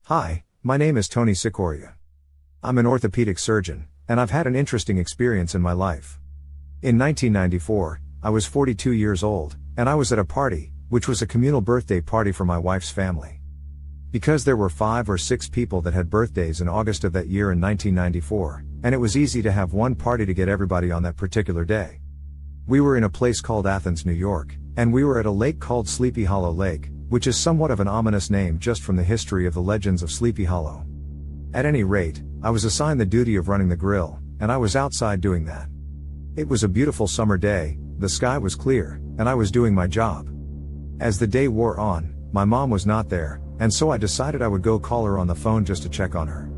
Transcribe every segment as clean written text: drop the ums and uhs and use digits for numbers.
Hi, my name is Tony CICORIA. I'm an orthopedic surgeon, and I've had an interesting experience in my life. In 1994, I was 42 years old, and I was at a party, which was a communal birthday party for my wife's family. Because there were 5 or 6 people that had birthdays in August of that year in 1994, and it was easy to have one party to get everybody on that particular day. We were in a place called Athens, New York, and we were at a lake called Sleepy Hollow Lake, which is somewhat of an ominous name just from the history of the legends of Sleepy Hollow. At any rate, I was assigned the duty of running the grill, and I was outside doing that. It was a beautiful summer day, the sky was clear, and I was doing my job. As the day wore on, my mom was not there, and so I decided I would go call her on the phone just to check on her.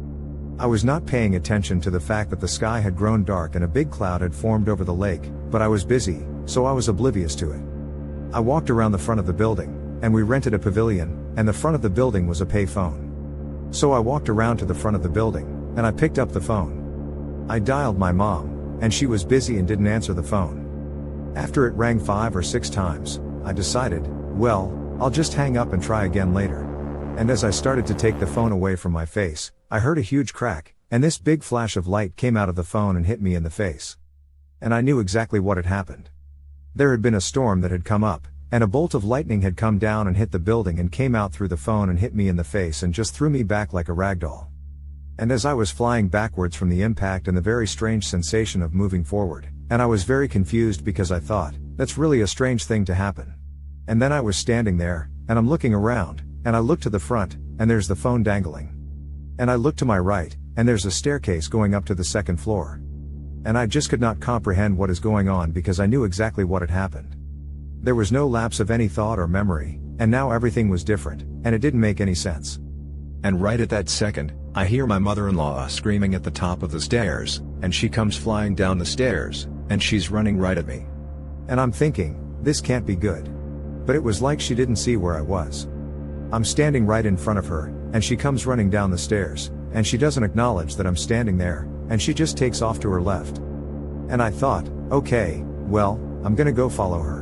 I was not paying attention to the fact that the sky had grown dark and a big cloud had formed over the lake, but I was busy, so I was oblivious to it. I walked around the front of the building, and we rented a pavilion, and the front of the building was a pay phone. So I walked around to the front of the building, and I picked up the phone. I dialed my mom, and she was busy and didn't answer the phone. After it rang 5 or 6 times, I decided, well, I'll just hang up and try again later. And as I started to take the phone away from my face, I heard a huge crack, and this big flash of light came out of the phone and hit me in the face. And I knew exactly what had happened. There had been a storm that had come up, and a bolt of lightning had come down and hit the building and came out through the phone and hit me in the face and just threw me back like a ragdoll. And as I was flying backwards from the impact and the very strange sensation of moving forward, and I was very confused because I thought, that's really a strange thing to happen. And then I was standing there, and I'm looking around, and I look to the front, and there's the phone dangling. And I look to my right, and there's a staircase going up to the 2nd floor. And I just could not comprehend what is going on because I knew exactly what had happened. There was no lapse of any thought or memory, and now everything was different, and it didn't make any sense. And right at that second, I hear my mother-in-law screaming at the top of the stairs, and she comes flying down the stairs, and she's running right at me. And I'm thinking, this can't be good. But it was like she didn't see where I was. I'm standing right in front of her, and she comes running down the stairs, and she doesn't acknowledge that I'm standing there, and she just takes off to her left. And I thought, okay, well, I'm gonna go follow her.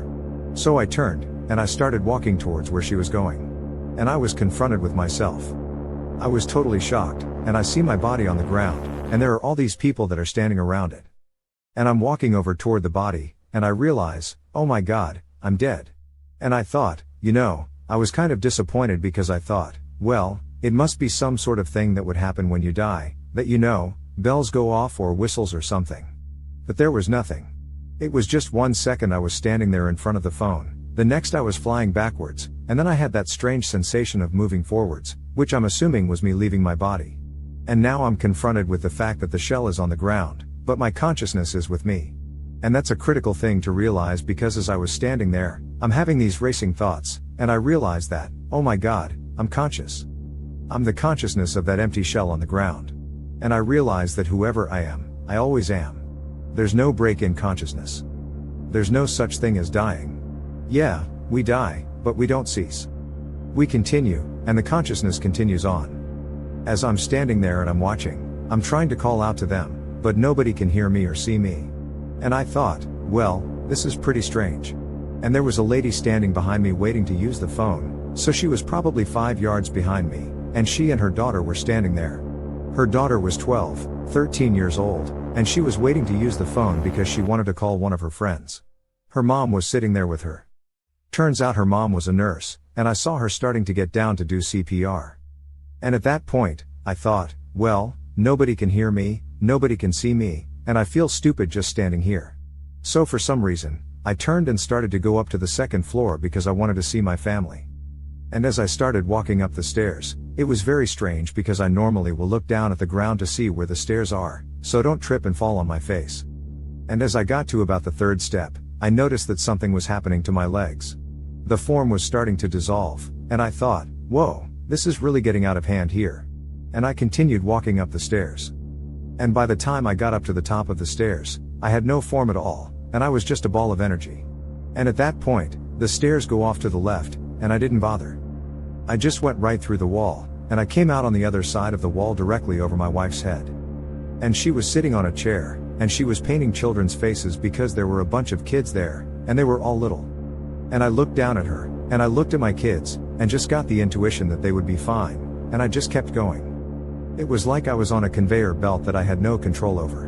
So I turned, and I started walking towards where she was going. And I was confronted with myself. I was totally shocked, and I see my body on the ground, and there are all these people that are standing around it. And I'm walking over toward the body, and I realize, oh my God, I'm dead. And I thought, I was kind of disappointed because I thought, well, it must be some sort of thing that would happen when you die, that bells go off or whistles or something. But there was nothing. It was just 1 second I was standing there in front of the phone, the next I was flying backwards, and then I had that strange sensation of moving forwards, which I'm assuming was me leaving my body. And now I'm confronted with the fact that the shell is on the ground, but my consciousness is with me. And that's a critical thing to realize because as I was standing there, I'm having these racing thoughts, and I realized that, oh my God, I'm conscious. I'm the consciousness of that empty shell on the ground. And I realized that whoever I am, I always am. There's no break in consciousness. There's no such thing as dying. Yeah, we die, but we don't cease. We continue, and the consciousness continues on. As I'm standing there and I'm watching, I'm trying to call out to them, but nobody can hear me or see me. And I thought, well, this is pretty strange. And there was a lady standing behind me waiting to use the phone, so she was probably 5 yards behind me, and she and her daughter were standing there. Her daughter was 13 years old, and she was waiting to use the phone because she wanted to call one of her friends. Her mom was sitting there with her. Turns out her mom was a nurse, and I saw her starting to get down to do CPR. And at that point, I thought, well, nobody can hear me, nobody can see me, and I feel stupid just standing here. So for some reason, I turned and started to go up to the 2nd floor because I wanted to see my family. And as I started walking up the stairs, it was very strange because I normally will look down at the ground to see where the stairs are, so don't trip and fall on my face. And as I got to about the 3rd step, I noticed that something was happening to my legs. The form was starting to dissolve, and I thought, whoa, this is really getting out of hand here. And I continued walking up the stairs. And by the time I got up to the top of the stairs, I had no form at all, and I was just a ball of energy. And at that point, the stairs go off to the left, and I didn't bother. I just went right through the wall, and I came out on the other side of the wall directly over my wife's head. And she was sitting on a chair, and she was painting children's faces because there were a bunch of kids there, and they were all little. And I looked down at her, and I looked at my kids, and just got the intuition that they would be fine, and I just kept going. It was like I was on a conveyor belt that I had no control over.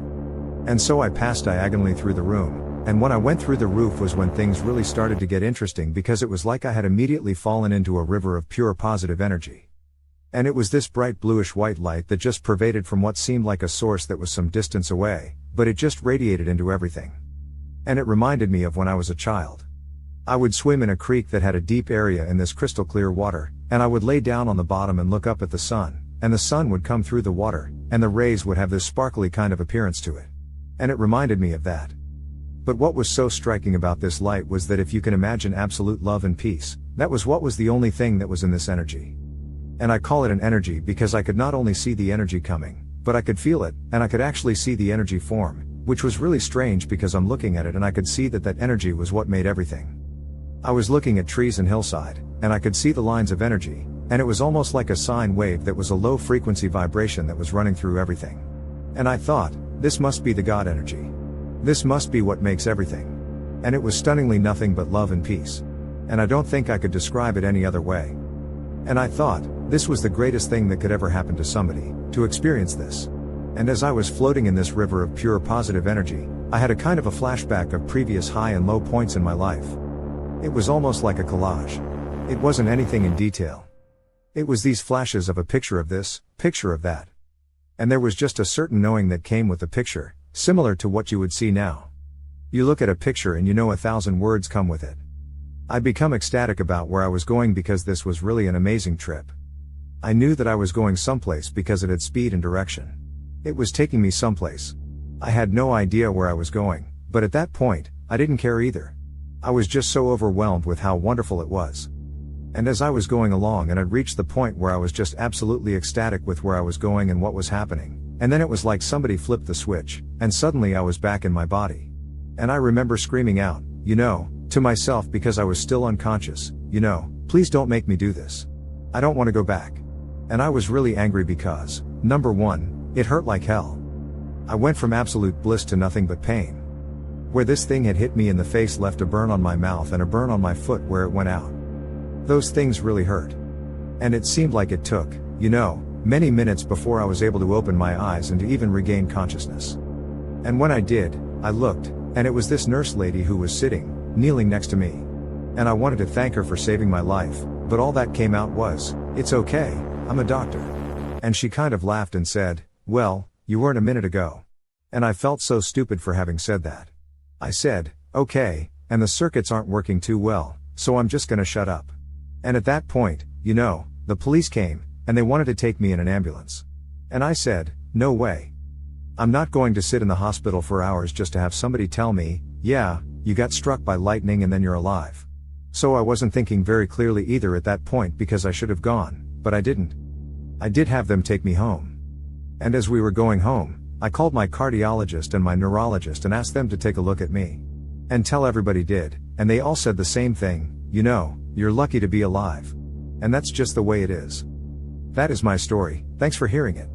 And so I passed diagonally through the room, and when I went through the roof was when things really started to get interesting, because it was like I had immediately fallen into a river of pure positive energy. And it was this bright bluish-white light that just pervaded from what seemed like a source that was some distance away, but it just radiated into everything. And it reminded me of when I was a child. I would swim in a creek that had a deep area in this crystal clear water, and I would lay down on the bottom and look up at the sun, and the sun would come through the water, and the rays would have this sparkly kind of appearance to it. And it reminded me of that. But what was so striking about this light was that if you can imagine absolute love and peace, that was what was the only thing that was in this energy. And I call it an energy because I could not only see the energy coming, but I could feel it, and I could actually see the energy form, which was really strange because I'm looking at it and I could see that that energy was what made everything. I was looking at trees and hillside, and I could see the lines of energy, and it was almost like a sine wave that was a low frequency vibration that was running through everything. And I thought, this must be the God energy. This must be what makes everything. And it was stunningly nothing but love and peace. And I don't think I could describe it any other way. And I thought, this was the greatest thing that could ever happen to somebody, to experience this. And as I was floating in this river of pure positive energy, I had a kind of a flashback of previous high and low points in my life. It was almost like a collage. It wasn't anything in detail. It was these flashes of a picture of this, picture of that. And there was just a certain knowing that came with the picture, similar to what you would see now. You look at a picture and you know 1,000 words come with it. I'd become ecstatic about where I was going because this was really an amazing trip. I knew that I was going someplace because it had speed and direction. It was taking me someplace. I had no idea where I was going, but at that point, I didn't care either. I was just so overwhelmed with how wonderful it was. And as I was going along and I'd reached the point where I was just absolutely ecstatic with where I was going and what was happening, and then it was like somebody flipped the switch, and suddenly I was back in my body. And I remember screaming out, to myself because I was still unconscious, please don't make me do this. I don't want to go back. And I was really angry because, number one, it hurt like hell. I went from absolute bliss to nothing but pain. Where this thing had hit me in the face left a burn on my mouth and a burn on my foot where it went out. Those things really hurt. And it seemed like it took, many minutes before I was able to open my eyes and to even regain consciousness. And when I did, I looked, and it was this nurse lady who was kneeling next to me. And I wanted to thank her for saving my life, but all that came out was, "It's okay, I'm a doctor." And she kind of laughed and said, "Well, you weren't a minute ago." And I felt so stupid for having said that. I said, "Okay, and the circuits aren't working too well, so I'm just gonna shut up." And at that point, the police came, and they wanted to take me in an ambulance. And I said, "No way. I'm not going to sit in the hospital for hours just to have somebody tell me, yeah, you got struck by lightning and then you're alive." So I wasn't thinking very clearly either at that point because I should have gone, but I didn't. I did have them take me home. And as we were going home, I called my cardiologist and my neurologist and asked them to take a look at me. And tell everybody did, and they all said the same thing, you're lucky to be alive. And that's just the way it is. That is my story, thanks for hearing it.